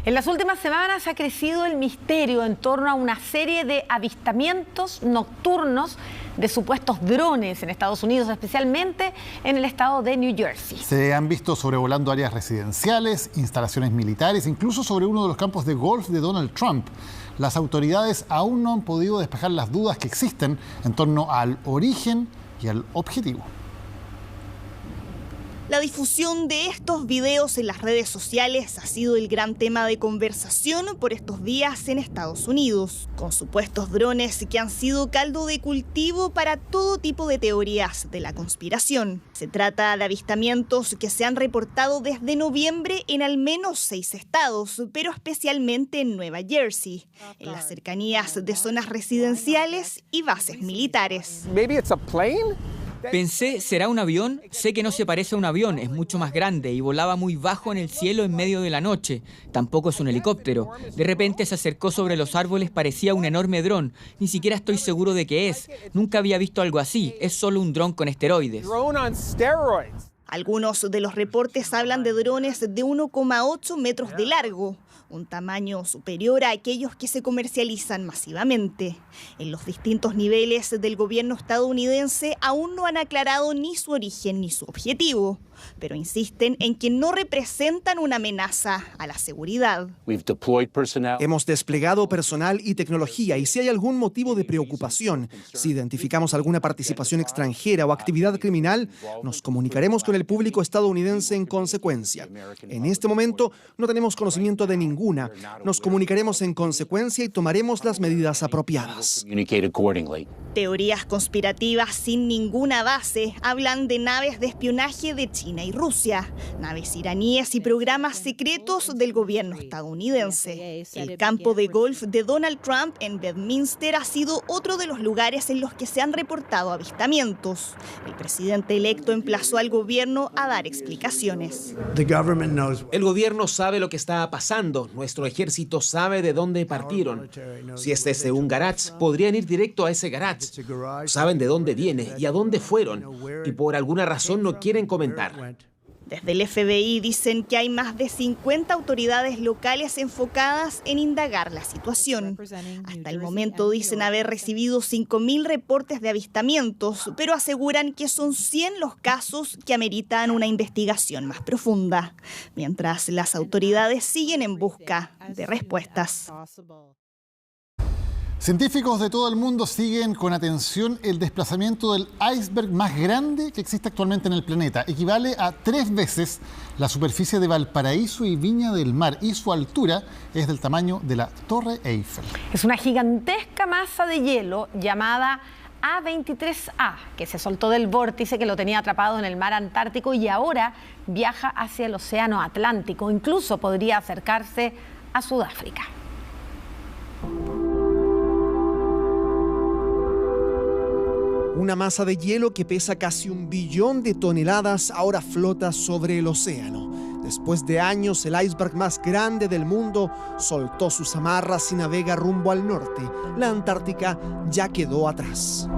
En las últimas semanas ha crecido el misterio en torno a una serie de avistamientos nocturnos de supuestos drones en Estados Unidos, especialmente en el estado de New Jersey. Se han visto sobrevolando áreas residenciales, instalaciones militares, incluso sobre uno de los campos de golf de Donald Trump. Las autoridades aún no han podido despejar las dudas que existen en torno al origen y al objetivo. La difusión de estos videos en las redes sociales ha sido el gran tema de conversación por estos días en Estados Unidos, con supuestos drones que han sido caldo de cultivo para todo tipo de teorías de la conspiración. Se trata de avistamientos que se han reportado desde noviembre en al menos 6 estados, pero especialmente en Nueva Jersey, en las cercanías de zonas residenciales y bases militares. Pensé, ¿será un avión? Sé que no se parece a un avión, es mucho más grande y volaba muy bajo en el cielo en medio de la noche. Tampoco es un helicóptero. De repente se acercó sobre los árboles, parecía un enorme dron. Ni siquiera estoy seguro de qué es. Nunca había visto algo así. Es solo un dron con esteroides. Algunos de los reportes hablan de drones de 1,8 metros de largo, un tamaño superior a aquellos que se comercializan masivamente. En los distintos niveles del gobierno estadounidense aún no han aclarado ni su origen ni su objetivo, pero insisten en que no representan una amenaza a la seguridad. Hemos desplegado personal y tecnología y si hay algún motivo de preocupación, si identificamos alguna participación extranjera o actividad criminal, nos comunicaremos con el público estadounidense en consecuencia. En este momento no tenemos conocimiento de ninguna. Nos comunicaremos en consecuencia y tomaremos las medidas apropiadas. Teorías conspirativas sin ninguna base hablan de naves de espionaje de China y Rusia, naves iraníes y programas secretos del gobierno estadounidense. El campo de golf de Donald Trump en Bedminster ha sido otro de los lugares en los que se han reportado avistamientos. El presidente electo emplazó al gobierno a dar explicaciones. El gobierno sabe lo que está pasando. Nuestro ejército sabe de dónde partieron. Si este es un garage, podrían ir directo a ese garage. Saben de dónde viene y a dónde fueron, y por alguna razón no quieren comentar. Desde el FBI dicen que hay más de 50 autoridades locales enfocadas en indagar la situación. Hasta el momento dicen haber recibido 5.000 reportes de avistamientos, pero aseguran que son 100 los casos que ameritan una investigación más profunda, mientras las autoridades siguen en busca de respuestas. Científicos de todo el mundo siguen con atención el desplazamiento del iceberg más grande que existe actualmente en el planeta. Equivale a 3 veces la superficie de Valparaíso y Viña del Mar y su altura es del tamaño de la Torre Eiffel. Es una gigantesca masa de hielo llamada A23A que se soltó del vórtice que lo tenía atrapado en el mar Antártico y ahora viaja hacia el océano Atlántico. Incluso podría acercarse a Sudáfrica. Una masa de hielo que pesa casi 1 billón de toneladas ahora flota sobre el océano. Después de años, el iceberg más grande del mundo soltó sus amarras y navega rumbo al norte. La Antártica ya quedó atrás.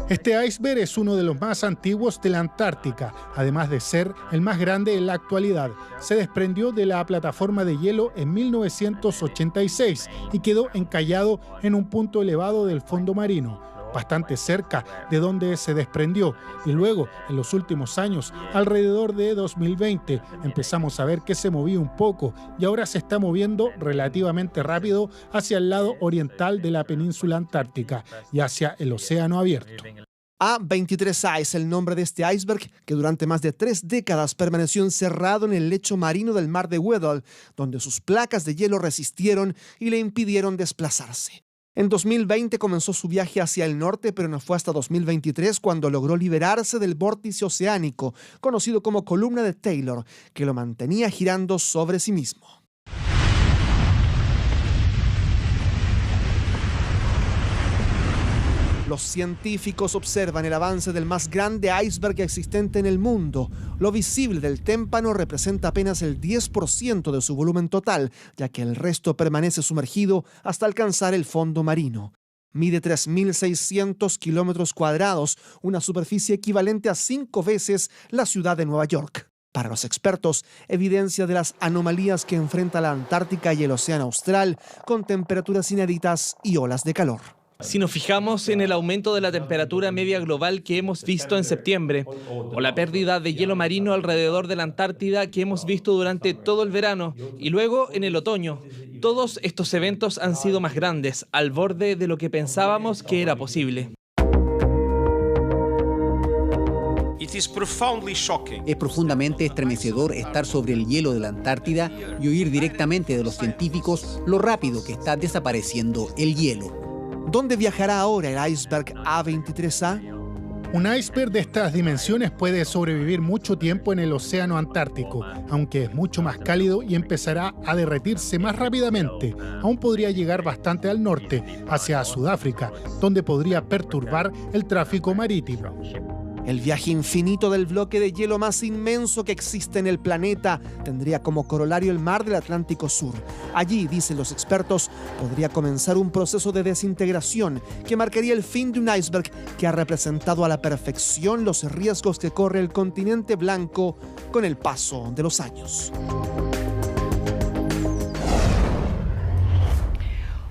Este iceberg es uno de los más antiguos de la Antártica, además de ser el más grande en la actualidad. Se desprendió de la plataforma de hielo en 1986 y quedó encallado en un punto elevado del fondo marino, bastante cerca de donde se desprendió, y luego en los últimos años, alrededor de 2020, empezamos a ver que se movía un poco y ahora se está moviendo relativamente rápido hacia el lado oriental de la península antártica y hacia el océano abierto. A23A es el nombre de este iceberg que durante más de 3 décadas permaneció encerrado en el lecho marino del mar de Weddell, donde sus placas de hielo resistieron y le impidieron desplazarse. En 2020 comenzó su viaje hacia el norte, pero no fue hasta 2023 cuando logró liberarse del vórtice oceánico, conocido como columna de Taylor, que lo mantenía girando sobre sí mismo. Los científicos observan el avance del más grande iceberg existente en el mundo. Lo visible del témpano representa apenas el 10% de su volumen total, ya que el resto permanece sumergido hasta alcanzar el fondo marino. Mide 3.600 kilómetros cuadrados, una superficie equivalente a 5 veces la ciudad de Nueva York. Para los expertos, evidencia de las anomalías que enfrenta la Antártica y el Océano Austral, con temperaturas inéditas y olas de calor. Si nos fijamos en el aumento de la temperatura media global que hemos visto en septiembre, o la pérdida de hielo marino alrededor de la Antártida que hemos visto durante todo el verano y luego en el otoño, todos estos eventos han sido más grandes, al borde de lo que pensábamos que era posible. Es profundamente estremecedor estar sobre el hielo de la Antártida y oír directamente de los científicos lo rápido que está desapareciendo el hielo. ¿Dónde viajará ahora el iceberg A23A? Un iceberg de estas dimensiones puede sobrevivir mucho tiempo en el océano Antártico, aunque es mucho más cálido y empezará a derretirse más rápidamente. Aún podría llegar bastante al norte, hacia Sudáfrica, donde podría perturbar el tráfico marítimo. El viaje infinito del bloque de hielo más inmenso que existe en el planeta tendría como corolario el mar del Atlántico Sur. Allí, dicen los expertos, podría comenzar un proceso de desintegración que marcaría el fin de un iceberg que ha representado a la perfección los riesgos que corre el continente blanco con el paso de los años.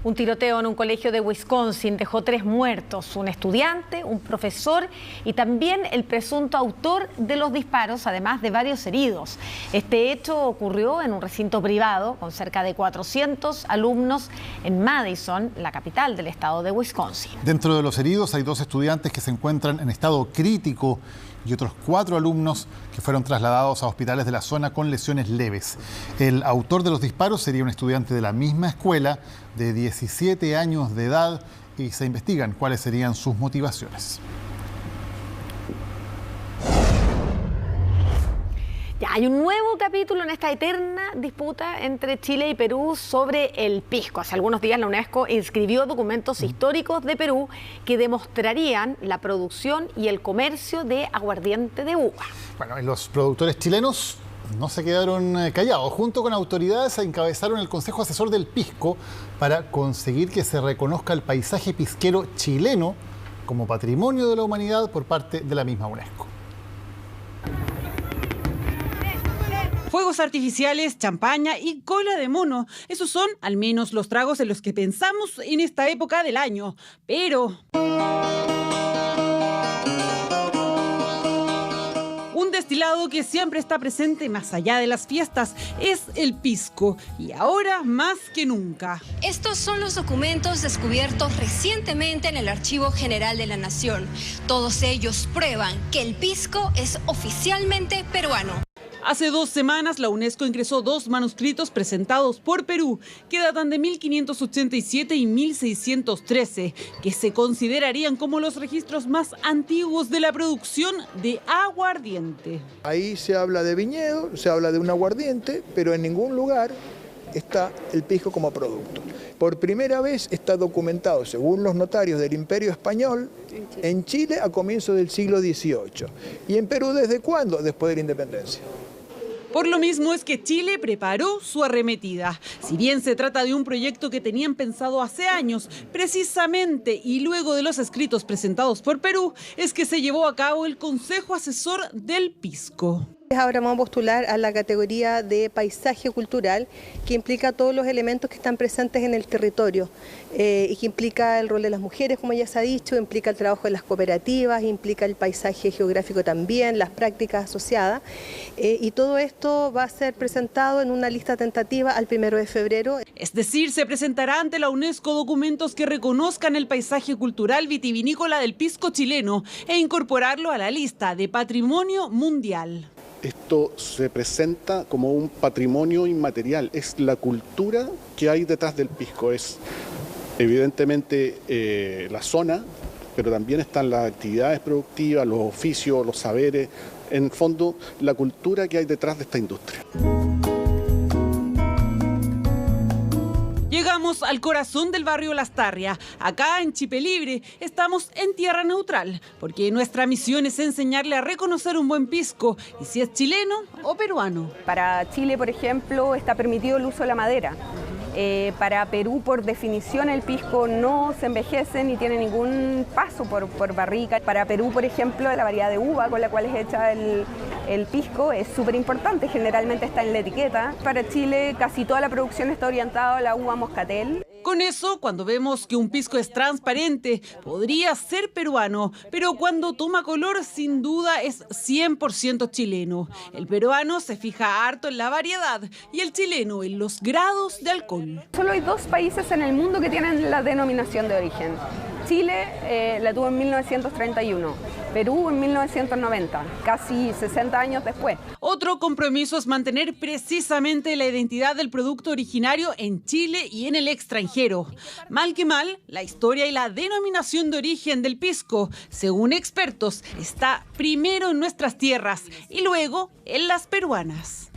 Un tiroteo en un colegio de Wisconsin dejó 3 muertos, un estudiante, un profesor y también el presunto autor de los disparos, además de varios heridos. Este hecho ocurrió en un recinto privado con cerca de 400 alumnos en Madison, la capital del estado de Wisconsin. Dentro de los heridos hay 2 estudiantes que se encuentran en estado crítico y otros 4 alumnos que fueron trasladados a hospitales de la zona con lesiones leves. El autor de los disparos sería un estudiante de la misma escuela de 17 años de edad y se investigan cuáles serían sus motivaciones. Ya hay un nuevo capítulo en esta eterna disputa entre Chile y Perú sobre el pisco. Hace algunos días la UNESCO inscribió documentos históricos de Perú que demostrarían la producción y el comercio de aguardiente de uva. Bueno, y los productores chilenos no se quedaron callados. Junto con autoridades encabezaron el Consejo Asesor del Pisco para conseguir que se reconozca el paisaje pisquero chileno como patrimonio de la humanidad por parte de la misma UNESCO. Fuegos artificiales, champaña y cola de mono. Esos son al menos los tragos en los que pensamos en esta época del año. Pero un destilado que siempre está presente más allá de las fiestas es el pisco, y ahora más que nunca. Estos son los documentos descubiertos recientemente en el Archivo General de la Nación. Todos ellos prueban que el pisco es oficialmente peruano. Hace 2 semanas la UNESCO ingresó 2 manuscritos presentados por Perú que datan de 1587 y 1613, que se considerarían como los registros más antiguos de la producción de aguardiente. Ahí se habla de viñedo, se habla de un aguardiente, pero en ningún lugar está el pisco como producto. Por primera vez está documentado, según los notarios del Imperio Español, en Chile a comienzos del siglo XVIII. ¿Y en Perú desde cuándo? Después de la independencia. Por lo mismo es que Chile preparó su arremetida. Si bien se trata de un proyecto que tenían pensado hace años, precisamente y luego de los escritos presentados por Perú, es que se llevó a cabo el Consejo Asesor del Pisco. Ahora vamos a postular a la categoría de paisaje cultural, que implica todos los elementos que están presentes en el territorio y que implica el rol de las mujeres, como ya se ha dicho, implica el trabajo de las cooperativas, implica el paisaje geográfico también, las prácticas asociadas, y todo esto va a ser presentado en una lista tentativa al 1 de febrero. Es decir, se presentará ante la UNESCO documentos que reconozcan el paisaje cultural vitivinícola del pisco chileno e incorporarlo a la lista de Patrimonio Mundial. Esto se presenta como un patrimonio inmaterial, es la cultura que hay detrás del pisco, es evidentemente la zona, pero también están las actividades productivas, los oficios, los saberes, en fondo la cultura que hay detrás de esta industria. Llegamos al corazón del barrio Lastarria. Acá en Chipe Libre estamos en tierra neutral, porque nuestra misión es enseñarle a reconocer un buen pisco, y si es chileno o peruano. Para Chile, por ejemplo, está permitido el uso de la madera. Para Perú, por definición, el pisco no se envejece ni tiene ningún paso por barrica. Para Perú, por ejemplo, la variedad de uva con la cual es hecha El pisco es súper importante, generalmente está en la etiqueta. Para Chile casi toda la producción está orientada a la uva moscatel. Con eso, cuando vemos que un pisco es transparente, podría ser peruano, pero cuando toma color, sin duda es 100% chileno. El peruano se fija harto en la variedad y el chileno en los grados de alcohol. Solo hay 2 países en el mundo que tienen la denominación de origen. Chile la tuvo en 1931, Perú en 1990, casi 60 años después. Otro compromiso es mantener precisamente la identidad del producto originario en Chile y en el extranjero. Mal que mal, la historia y la denominación de origen del pisco, según expertos, está primero en nuestras tierras y luego en las peruanas.